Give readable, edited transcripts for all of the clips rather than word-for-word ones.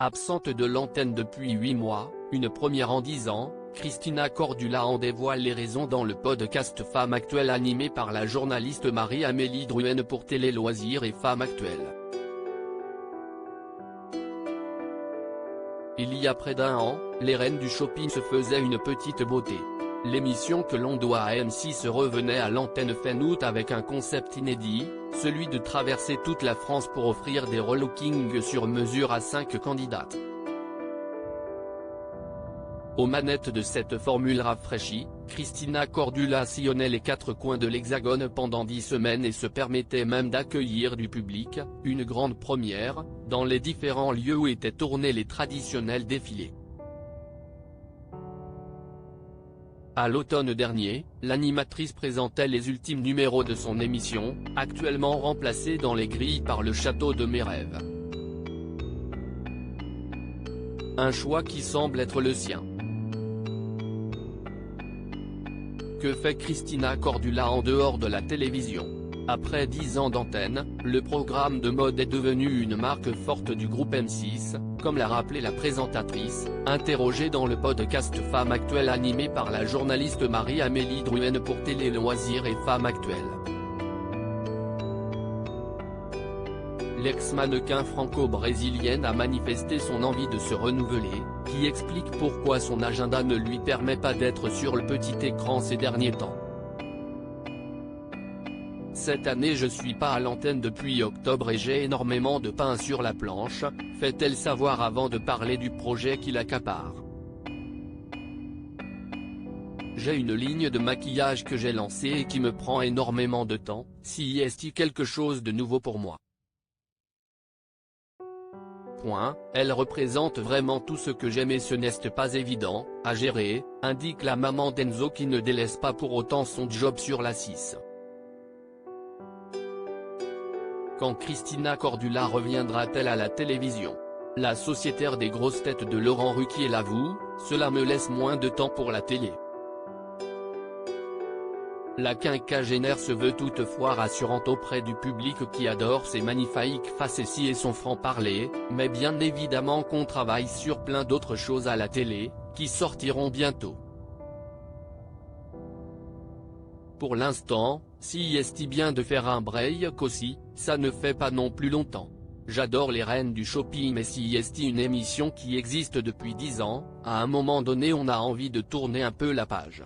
Absente de l'antenne depuis 8 mois, une première en 10 ans, Christina Cordula en dévoile les raisons dans le podcast Femme Actuelle animé par la journaliste Marie-Amélie Drouin pour Télé Loisirs et Femme Actuelle. Il y a près d'un an, les reines du shopping se faisaient une petite beauté. L'émission que l'on doit à M6 revenait à l'antenne fin août avec un concept inédit, celui de traverser toute la France pour offrir des relookings sur mesure à 5 candidates. Aux manettes de cette formule rafraîchie, Christina Cordula sillonnait les 4 coins de l'Hexagone pendant 10 semaines et se permettait même d'accueillir du public, une grande première, dans les différents lieux où étaient tournés les traditionnels défilés. À l'automne dernier, l'animatrice présentait les ultimes numéros de son émission, actuellement remplacée dans les grilles par Le Château de mes rêves. Un choix qui semble être le sien. Que fait Christina Cordula en dehors de la télévision? Après 10 ans d'antenne, le programme de mode est devenu une marque forte du groupe M6, comme l'a rappelé la présentatrice, interrogée dans le podcast Femme Actuelle animé par la journaliste Marie-Amélie Drouin pour Télé Loisirs et Femme Actuelle. L'ex-mannequin franco-brésilienne a manifesté son envie de se renouveler, qui explique pourquoi son agenda ne lui permet pas d'être sur le petit écran ces derniers temps. Cette année je suis pas à l'antenne depuis octobre et j'ai énormément de pain sur la planche, fait-elle savoir avant de parler du projet qui l'accapare. J'ai une ligne de maquillage que j'ai lancée et qui me prend énormément de temps, si est-il quelque chose de nouveau pour moi. Elle représente vraiment tout ce que j'aime et ce n'est pas évident à gérer, indique la maman d'Enzo qui ne délaisse pas pour autant son job sur la 6. Quand Christina Cordula reviendra-t-elle à la télévision? La sociétaire des grosses têtes de Laurent Ruquier l'avoue, cela me laisse moins de temps pour la télé. La quinquagénaire se veut toutefois rassurante auprès du public qui adore ses magnifiques facéties et son franc-parler, mais bien évidemment qu'on travaille sur plein d'autres choses à la télé, qui sortiront bientôt. Pour l'instant, si est bien de faire un break aussi, ça ne fait pas non plus longtemps. J'adore les reines du shopping mais si est une émission qui existe depuis 10 ans, à un moment donné on a envie de tourner un peu la page.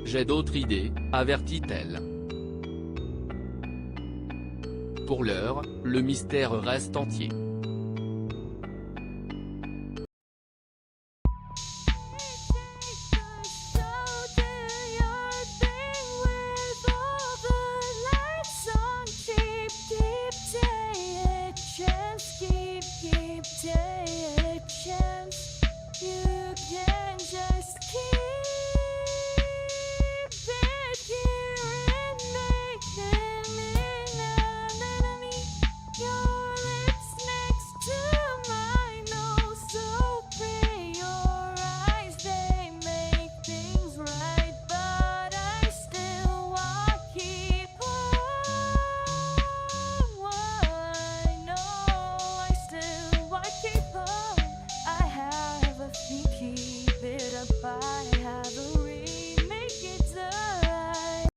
J'ai d'autres idées, avertit-elle. Pour l'heure, le mystère reste entier. Keep it apart.